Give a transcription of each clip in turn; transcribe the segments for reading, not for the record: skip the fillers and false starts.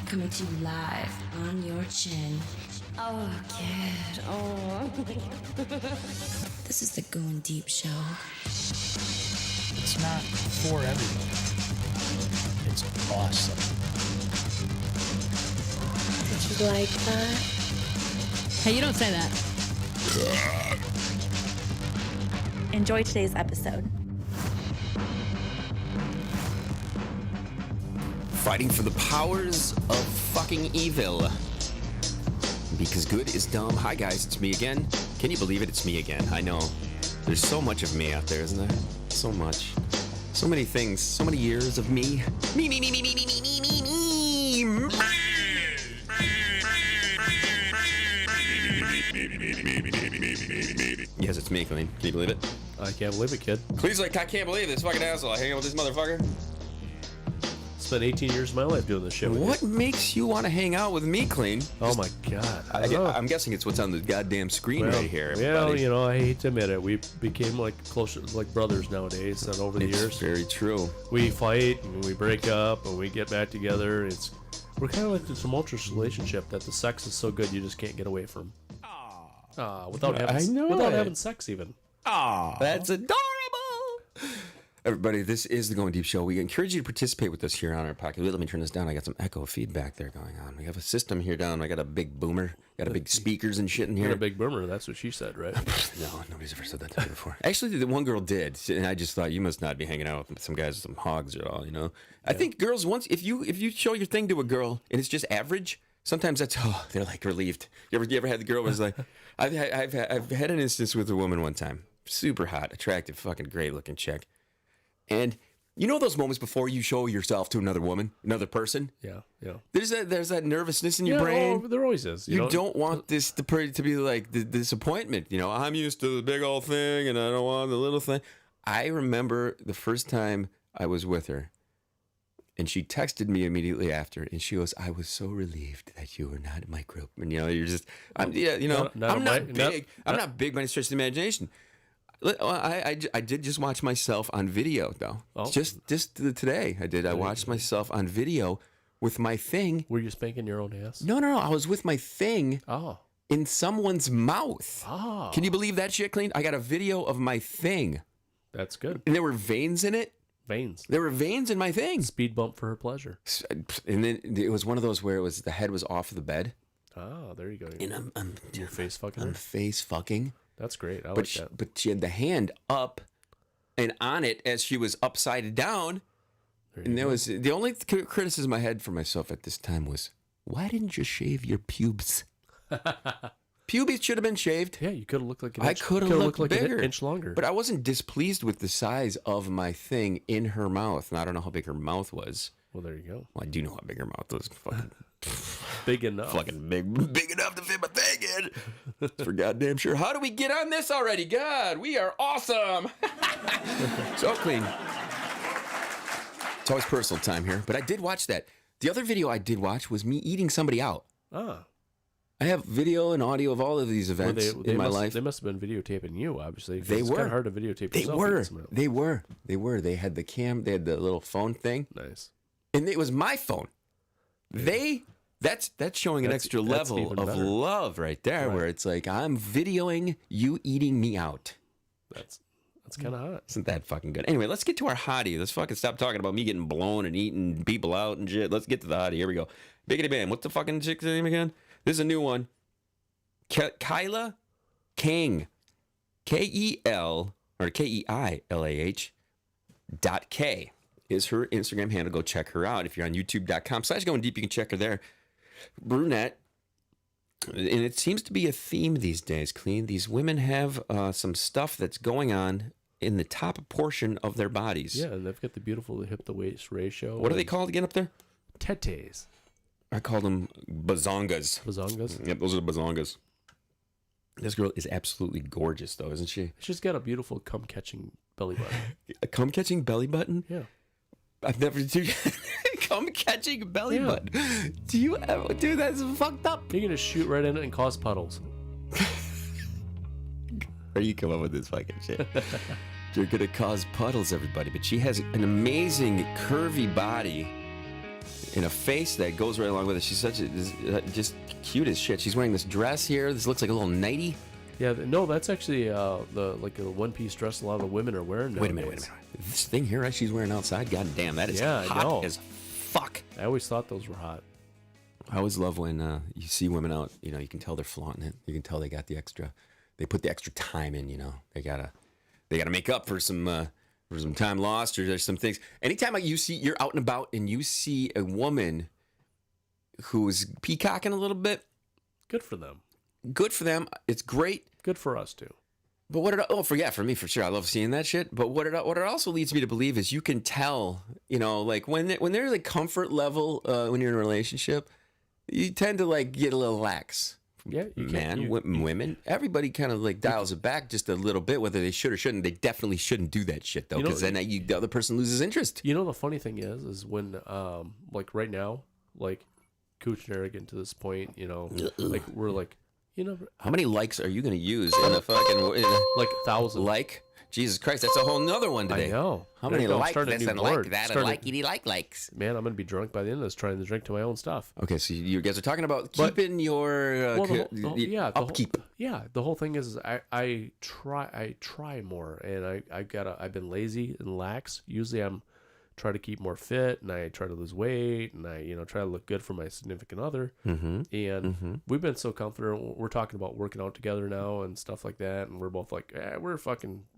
coming to you live on your chin. Oh, kid. Oh. This is the Goin Deep Show. It's not for everyone. It's awesome. Did you like that? Hey, you don't say that. Enjoy today's episode. Fighting for the powers of fucking evil. Because good is dumb. Hi guys, it's me again. Can you believe it? It's me again. I know. There's so much of me out there, isn't there? So much. So many things. So many years of me. Me. Yes, it's me, Kleen. Can you believe it? I can't believe it, kid. Kleen's like, I can't believe this fucking asshole. I hang out with this motherfucker. Spent 18 years of my life doing this shit with What you. makes you want to hang out with me, Kleen? Oh my god. I don't know. I'm guessing it's what's on the goddamn screen right here. Well, Everybody. you know, I hate to admit it. We became like closer, like brothers nowadays. And over the It's years, very true. we fight and we break up and we get back together. We're kind of like this tumultuous relationship that the sex is so good you just can't get away from. Without having sex even. That's adorable. Everybody, this is the Goin Deep Show. We encourage you to participate with us here on our podcast. Let me turn this down. I got some echo feedback there going on. We have a system here down. I got a big boomer. Got a big speakers and shit in here. You're a big boomer. That's what she said, right? No, nobody's ever said that to me before. Actually, the one girl did, and I just thought you must not be hanging out with some guys with some hogs at all. You know, I think girls once if you show your thing to a girl and it's just average, sometimes they're like relieved. You ever had the girl was like, I've had an instance with a woman one time, super hot, attractive, fucking great looking chick, and you know those moments before you show yourself to another woman, another person. Yeah. There's that nervousness in your brain. Oh, there always is. You don't want this to be like the disappointment. You know, I'm used to the big old thing, and I don't want the little thing. I remember the first time I was with her, and she texted me immediately after, and she goes, "I was so relieved that you were not in my group." And you know, you're just, I'm not big by any stretch of the imagination. I did just watch myself on video though. Oh. Just today I did. I watched myself on video with my thing. Were you spanking your own ass? No. I was with my thing in someone's mouth. Oh. Can you believe that shit, Kleen? I got a video of my thing. That's good. And there were veins in it. Veins. There were veins in my thing. Speed bump for her pleasure. And then it was one of those where the head was off the bed. Oh, there you go. And I'm face fucking. I'm face fucking. That's great. I like that. But she had the hand up and on it as she was upside down. And there was the only criticism I had for myself at this time was, why didn't you shave your pubes? Pubes should have been shaved. Yeah, you could have looked like an I inch. could have looked like bigger. An inch longer. But I wasn't displeased with the size of my thing in her mouth. And I don't know how big her mouth was. Well, there you go. Well, I do know how big her mouth was. Fucking big enough. Fucking big enough to fit my thing in. That's for goddamn sure. How do we get on this already? God, we are awesome. So Kleen. It's always personal time here, but I did watch that. The other video I did watch was me eating somebody out. I have video and audio of all of these events in my life. They must have been videotaping you, obviously. They it's were. kind of hard to videotape They yourself. They were. They had the cam. They had the little phone thing. Nice. And it was my phone. That's showing an extra level of love right there, where it's like I'm videoing you eating me out. That's kind of hot. Isn't that fucking good? Anyway, let's get to our hottie. Let's fucking stop talking about me getting blown and eating people out and shit. Let's get to the hottie. Here we go. Biggity bam. What's the fucking chick's name again? This is a new one. Kyla King. K-E-L or K-E-I-L-A-H .K is her Instagram handle. Go check her out. If you're on youtube.com/Goin Deep, you can check her there. Brunette. And it seems to be a theme these days, Kleen. These women have some stuff that's going on in the top portion of their bodies. Yeah, and they've got the beautiful hip-to-waist ratio. What are they called again up there? Tetes. I call them bazongas. Bazongas? Yep, those are the bazongas. This girl is absolutely gorgeous, though, isn't she? She's got a beautiful cum-catching belly button. A cum-catching belly button? Yeah. I've never cum-catching belly button. Do you ever? Dude, that's fucked up. You're going to shoot right in it and cause puddles. Or you come up with this fucking shit. You're going to cause puddles, everybody. But she has an amazing curvy body. and a face that goes right along with it. She's such a just cute as shit. She's wearing this dress here. This looks like a little nightie. Yeah, no, that's actually like a one-piece dress a lot of the women are wearing nowadays. Wait a minute. This thing here that she's wearing outside, god damn, that is hot as fuck. I always thought those were hot. I always love when you see women out, you know, you can tell they're flaunting it. You can tell they got they put the extra time in, you know. They gotta make up for some time lost, or there's some things. Anytime you're out and about and you see a woman who's peacocking a little bit, good for them. Good for them. It's great. Good for us too. But for me for sure, I love seeing that shit. But what it also leads me to believe is you can tell, you know, like when there's a comfort level when you're in a relationship, you tend to like get a little lax. Yeah, women, everybody kind of like dials it back just a little bit, whether they should or shouldn't. They definitely shouldn't do that shit though, because then the other person loses interest. You know, the funny thing is when like right now, like Cooch and I are getting to this point, you know, like we're like, you know, how many likes are you going to use in a fucking like 1,000? Like, Jesus Christ, that's a whole nother one today. I know. How many like this and board. like that and likes? Man, I'm going to be drunk by the end of this trying to drink to my own stuff. Okay, so you guys are talking about keeping your upkeep. The whole thing is I try more, and I've been lazy and lax. Usually I'm try to keep more fit, and I try to lose weight, and I try to look good for my significant other. And we've been so confident. We're talking about working out together now and stuff like that, and we're both like,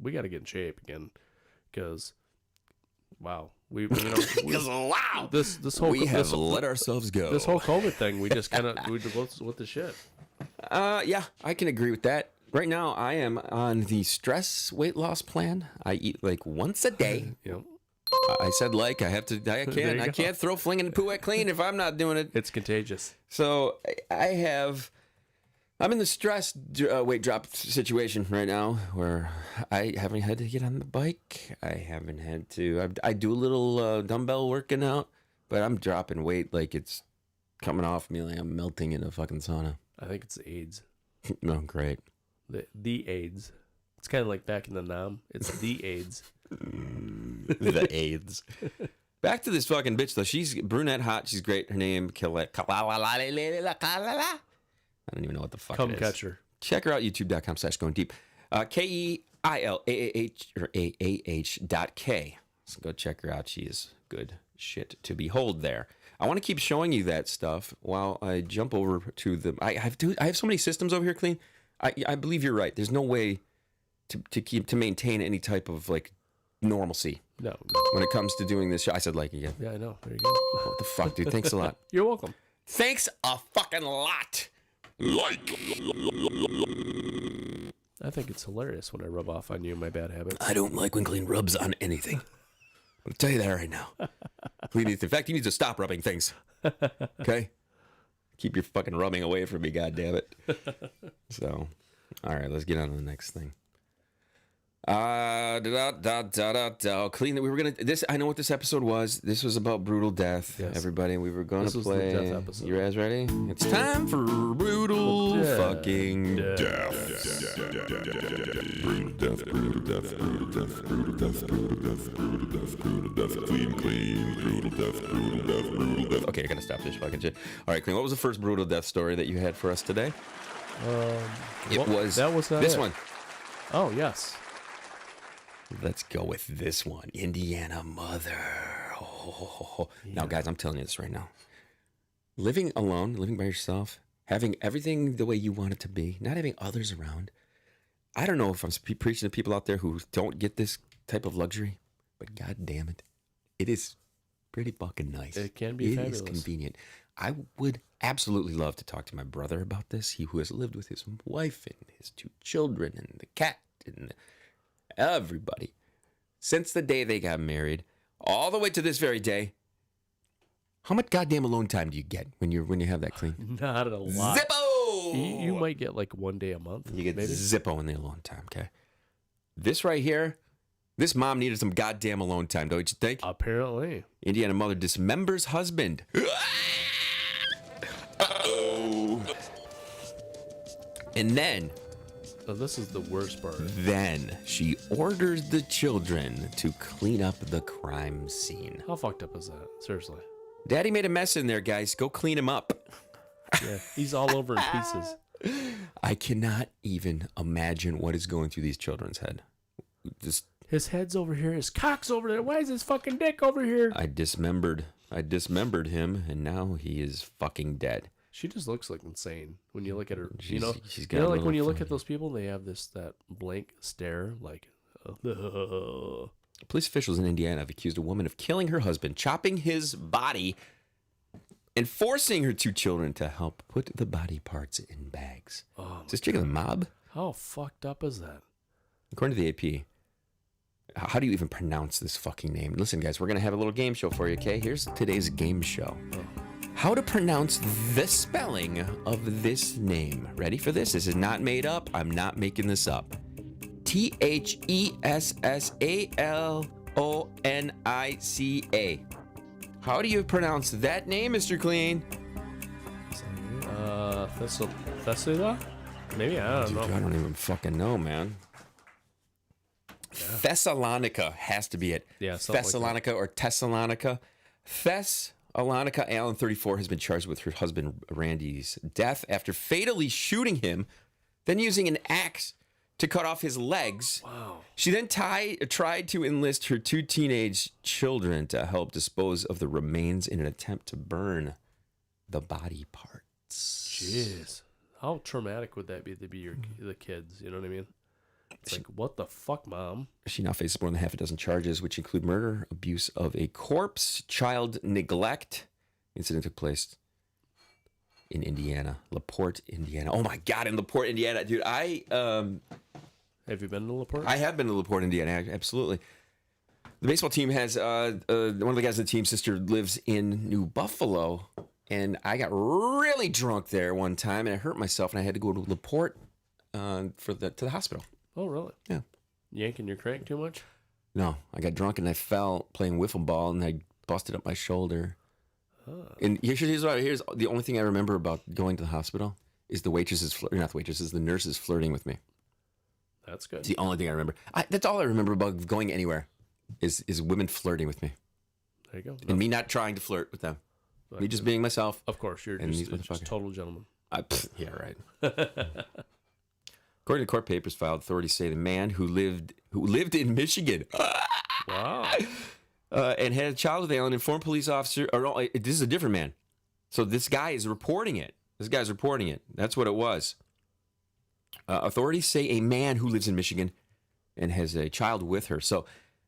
we got to get in shape again, because wow, this whole we have let ourselves go. This whole COVID thing, we just kind of what the shit. Yeah, I can agree with that. Right now, I am on the stress weight loss plan. I eat like once a day. I said I can't throw flinging poo at Kleen if I'm not doing it. It's contagious. So I'm in the stress weight drop situation right now, where I haven't had to get on the bike. I haven't had to. I do a little dumbbell working out, but I'm dropping weight like it's coming off me, like I'm melting in a fucking sauna. I think it's AIDS. Oh, great. The AIDS. It's kind of like back in the Nam. It's the AIDS. The AIDS. Back to this fucking bitch though. She's brunette, hot. She's great. Her name I don't even know what the fuck it is. Catcher. Check her out, youtube.com/going deep. KEILAAH.K. So go check her out. She is good shit to behold there. I want to keep showing you that stuff while I jump over to the. I have so many systems over here, Kleen. I believe you're right. There's no way to maintain any type of like normalcy. No. When it comes to doing this show. I said like again. Yeah, I know. There you go. What the fuck, dude? Thanks a lot. You're welcome. Thanks a fucking lot. Like. I think it's hilarious when I rub off on you my bad habits. I don't like when Kleen rubs on anything. I'll tell you that right now. In fact, he needs to stop rubbing things. Okay? Keep your fucking rubbing away from me, goddammit. So, all right, let's get on to the next thing. Kleen, we were gonna. This I know what this episode was. This was about brutal death. Yes. Everybody, we were gonna play. The death episode. You guys ready? It's time for brutal fucking death. Brutal death. Brutal death. Brutal death. Brutal death. Brutal death. Brutal death. Brutal death. Clean. Brutal death. Brutal death. Brutal death. Okay, you're gonna stop this fucking shit. All right, Kleen. What was the first brutal death story that you had for us today? It was this one. Oh yes. Let's go with this one. Indiana mother. Oh. Yeah. Now, guys, I'm telling you this right now. Living alone, living by yourself, having everything the way you want it to be, not having others around. I don't know if I'm preaching to people out there who don't get this type of luxury, but god damn it, it is pretty fucking nice. It can be fabulous. It is convenient. I would absolutely love to talk to my brother about this. He who has lived with his wife and his 2 children and the cat and everybody since the day they got married all the way to this very day. How much goddamn alone time do you get when you have that, Kleen? Not a lot. Zippo! You might get like 1 day a month. You get maybe? Zippo in the alone time, okay? This right here, this mom needed some goddamn alone time, don't you think? Apparently. Indiana mother dismembers husband. Uh-oh. And then... So this is the worst part. Then she orders the children to clean up the crime scene. How fucked up is that? Seriously. Daddy made a mess in there, guys. Go clean him up. Yeah, he's all over in pieces. I cannot even imagine what is going through these children's head. Just, His head's over here. His cock's over there. Why is his fucking dick over here? I dismembered him, and now he is fucking dead. She just looks like insane when you look at her. She's got you know, a like when you little look at those people, they have that blank stare, like. Police officials in Indiana have accused a woman of killing her husband, chopping his body, and forcing her 2 children to help put the body parts in bags. Oh, Is this chick of the mob? how fucked up is that? According to the AP, how do you even pronounce this fucking name? Listen, guys, we're going to have a little game show for you, okay? Here's today's game show. How to pronounce the spelling of this name. Ready for this? This is not made up. I'm not making this up. Thessaalonica. How do you pronounce that name, Mr. Kleen? Thessala? Maybe, I don't know. I don't even fucking know, man. Thessalonica has to be it. Yeah, something Thessalonica or Thessalonica. Thessalonica Allen, 34, has been charged with her husband Randy's death after fatally shooting him, then using an axe to cut off his legs. Wow. She then tried to enlist her 2 teenage children to help dispose of the remains in an attempt to burn the body parts. Jeez. How traumatic would that be to be the kids? You know what I mean? It's like, what the fuck, Mom? She now faces more than half a dozen charges, which include murder, abuse of a corpse, child neglect. Incident took place in Indiana, LaPorte, Indiana. Oh my God, in LaPorte, Indiana, dude. Have you been to LaPorte? I have been to LaPorte, Indiana. Absolutely. The baseball team has one of the guys on the team's sister lives in New Buffalo, and I got really drunk there one time, and I hurt myself, and I had to go to LaPorte to the hospital. Oh, really? Yeah. Yanking your crank too much? No, I got drunk and I fell playing wiffle ball, and I busted up my shoulder. And here's the only thing I remember about going to the hospital is the nurses flirting with me. That's good. It's the only thing I remember. That's all I remember about going anywhere is women flirting with me. There you go. And me not trying to flirt with them. Me just being myself. Of course, you're And just these a total gentleman. Yeah, right. According to court papers filed, authorities say the man who lived in Michigan Wow. and had a child with Allen informed police officer. Or no, this is a different man. So this guy is reporting it. That's what it was. Authorities say a man who lives in Michigan and has a child with her. So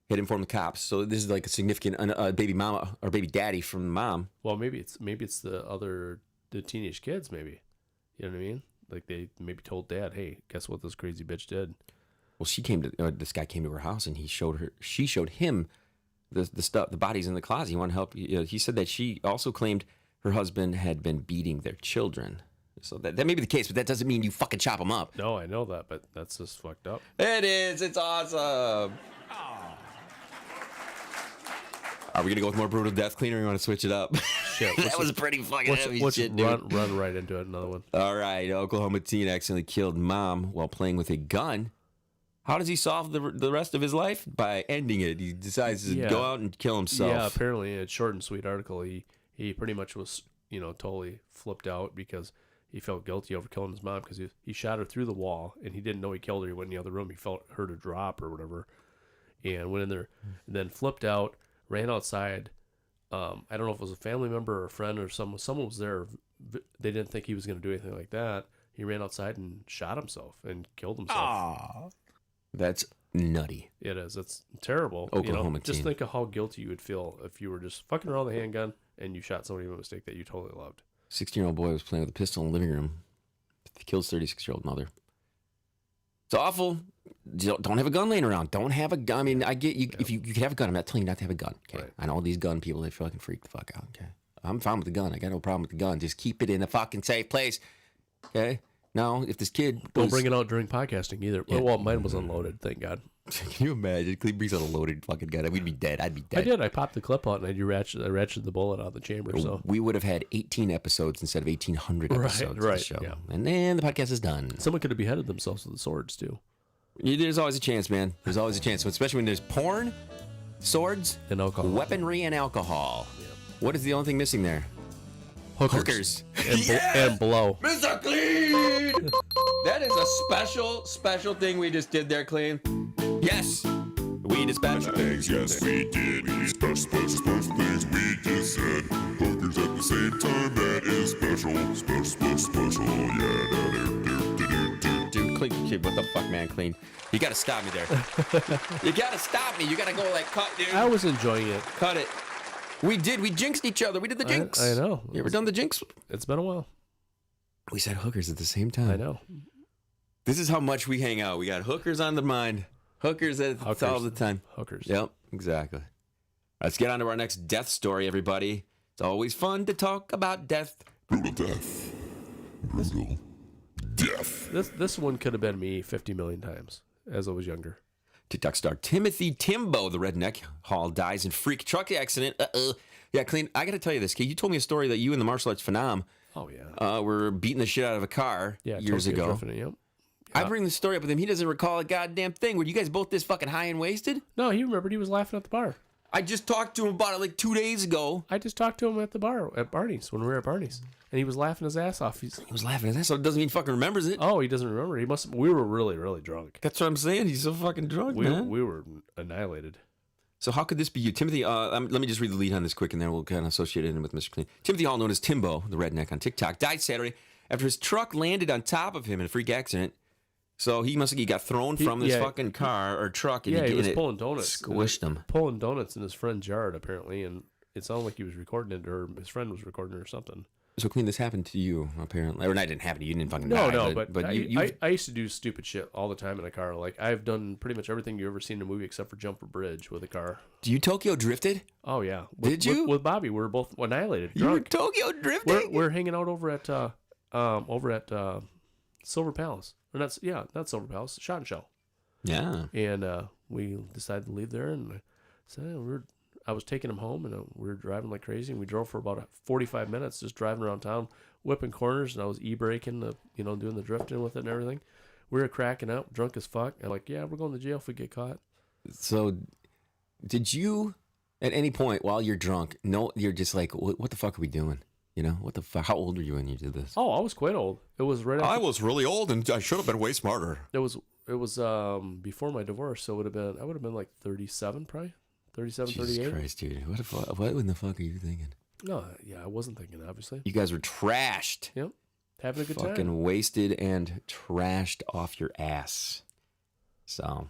had informed the cops. So this is like a significant baby mama or baby daddy from the mom. Well, maybe it's the teenage kids. Maybe, you know what I mean? Like they maybe told dad, "Hey, guess what this crazy bitch did?" Well, this guy came to her house and she showed him the stuff, the bodies in the closet. He wanted to help. He said that she also claimed her husband had been beating their children. So that may be the case, but that doesn't mean you fucking chop them up. No, I know that, but that's just fucked up. It is. It's awesome. Are we gonna go with more brutal death cleaner? Or you want to switch it up? Shit, That was pretty fucking heavy shit, dude. Run right into it. Another one. All right, Oklahoma teen accidentally killed mom while playing with a gun. How does he solve the rest of his life? By ending it. He decides to go out and kill himself. Yeah, apparently in a short and sweet article, he pretty much was totally flipped out because he felt guilty over killing his mom because he shot her through the wall and he didn't know he killed her. He went in the other room. He heard her drop or whatever, and went in there and then flipped out, ran outside. I don't know if it was a family member or a friend or someone was there. They didn't think he was going to do anything like that. He ran outside and shot himself and killed himself. Aww. That's nutty. It is. It's terrible. Oklahoma Just teen. think of how guilty you would feel if you were just fucking around with a handgun and you shot somebody by mistake that you totally loved. 16-year-old boy was playing with a pistol in the living room. He kills 36-year-old mother. It's awful. Don't have a gun laying around. Don't have a gun. I mean, I get you. If you could have a gun, I'm not telling you not to have a gun. Okay. Right. I know all these gun people, they fucking freak the fuck out. Okay. I'm fine with the gun. I got no problem with the gun. Just keep it in a fucking safe place. Okay. Now, if this kid Don't bring it out during podcasting either. Yeah. Well, mine was unloaded, thank God. Can you imagine? Cleve brings out a loaded fucking gun. We'd be dead. I'd be dead. I did. I popped the clip out and I ratcheted the bullet out of the chamber. So we would have had 18 episodes instead of 1,800 episodes of the right, show. yeah. And then the podcast is done. someone could have beheaded themselves with the swords too. There's always a chance, man. There's always a chance, especially when there's porn, swords, And alcohol. weaponry, and alcohol. Yeah. What is the only thing missing there? Hookers. And blow. Mr. Kleen! That is a special thing we just did there, Kleen. Yes. Weed is special. Things, yes, we did. Special things we just said. Hookers at the same time, that is special. Yeah. Dude, Kleen, shit, what the fuck, man, Kleen? You gotta stop me there. You gotta stop me. You gotta go like, cut, dude. I was enjoying it. Cut it. We did. We jinxed each other. We did the jinx. I know. You ever done the jinx? It's been a while. We said hookers at the same time. I know. This is how much we hang out. We got hookers on the mind. Hookers all the time. Hookers. Yep, exactly. Let's get on to our next death story, everybody. It's always fun to talk about death. Brutal death. Brutal death. This one could have been me 50 million times as I was younger. TikTok star Timothy Timbo, the redneck hall, dies in freak truck accident. Yeah, Kleen, I got to tell you this, kid. You told me a story that you and the martial arts phenom were beating the shit out of a car years Tokyo ago. Drifting, yep. I bring the story up with him. He doesn't recall a goddamn thing. Were you guys both this fucking high and wasted? No, he remembered. He was laughing at the bar. I just talked to him about it like 2 days ago. I just talked to him at the bar at Barney's when we were at Barney's, and he was laughing his ass off. He was laughing at that, so it doesn't mean he fucking remembers it. Oh, he doesn't remember. He must. We were really, really drunk. That's what I'm saying. He's so fucking drunk, man. We were annihilated. So how could this be you? Timothy, let me just read the lead on this quick, and then we'll kind of associate it in with Mr. Kleen. Timothy Hall, known as Timbo, the redneck on TikTok, died Saturday after his truck landed on top of him in a freak accident. So he got thrown from this fucking car or truck. And he was pulling donuts. Squished him. Pulling donuts in his friend's yard, apparently, and it sounded like he was recording it, or his friend was recording it or something. So, Kleen, this happened to you, apparently. Or, no, it didn't happen to you. You didn't fucking die. No, but I used to do stupid shit all the time in a car. Like, I've done pretty much everything you ever seen in a movie except for jump a bridge with a car. Do you Tokyo drifted? Oh, yeah. Did you? With Bobby. We were both annihilated. You were drunk. Tokyo drifting? We're hanging out over at Silver Palace. Or not Silver Palace, Shot and Show. Yeah. And we decided to leave there, and I was taking him home, and we were driving like crazy, and we drove for about 45 minutes just driving around town, whipping corners, and I was e-braking, doing the drifting with it and everything. We were cracking up, drunk as fuck. I'm like, yeah, we're going to jail if we get caught. So did you, at any point while you're drunk, you're just like, what the fuck are we doing? You know, what the fuck? How old were you when you did this? Oh, I was quite old. It was right after. I was really old, and I should have been way smarter. It was before my divorce, so I would have been like 37, probably 37, Jesus 38. Christ, dude! What in the fuck are you thinking? No, yeah, I wasn't thinking. Obviously, you guys were trashed. Yep, having a good time. Fucking wasted and trashed off your ass. So,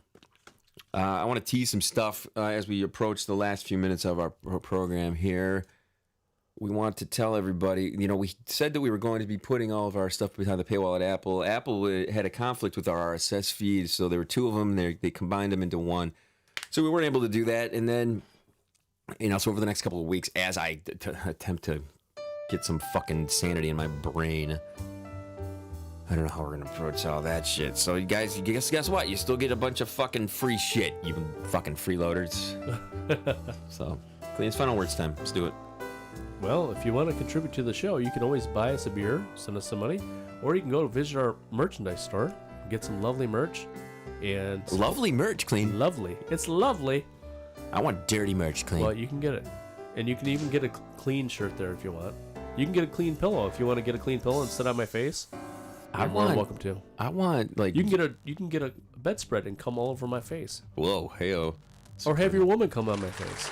I want to tease some stuff as we approach the last few minutes of our program here. We want to tell everybody, we said that we were going to be putting all of our stuff behind the paywall at Apple. Apple had a conflict with our RSS feed, so there were two of them. They combined them into one. So we weren't able to do that. And then, so over the next couple of weeks, as I attempt to get some fucking sanity in my brain, I don't know how we're going to approach all that shit. So you guys, guess what? You still get a bunch of fucking free shit, you fucking freeloaders. So, Kleen's final words time. Let's do it. Well, if you want to contribute to the show, you can always buy us a beer, send us some money, or you can go visit our merchandise store, get some lovely merch. And lovely merch, Kleen. Lovely. It's lovely. I want dirty merch, Kleen. Well, you can get it. And you can even get a clean shirt there if you want. You can get a clean pillow if you want to get a clean pillow and sit on my face. You're more than welcome to. I want you can get a bedspread and come all over my face. Whoa, heyo. Or have your woman come on my face.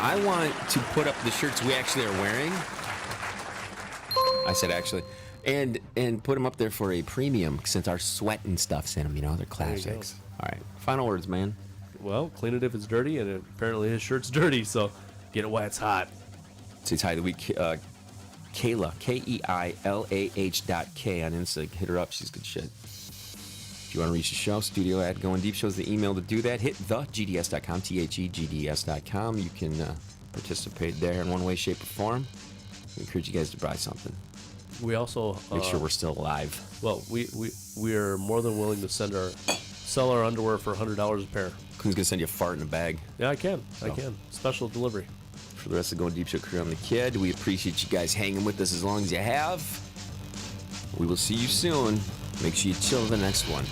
I want to put up the shirts we actually are wearing. I said actually. And put them up there for a premium since our sweat and stuff's in them, they're classics. All right. Final words, man. Well, clean it if it's dirty, and apparently his shirt's dirty, so get it while it's hot. Say hi the week. Kayla, KEILAH.K on Insta. Hit her up. She's good shit. If you want to reach the show, studio at Goin Deep Show is the email to do that. Hit thegds.com, THEGDS.com. You can participate there in one way, shape, or form. We encourage you guys to buy something. We also make sure we're still alive. Well, we are more than willing to sell our underwear for $100 a pair. Who's gonna send you a fart in a bag? Yeah, I can. Special delivery. For the rest of the Goin Deep Show crew, I'm the Kid. We appreciate you guys hanging with us as long as you have. We will see you soon. Make sure you chill the next one.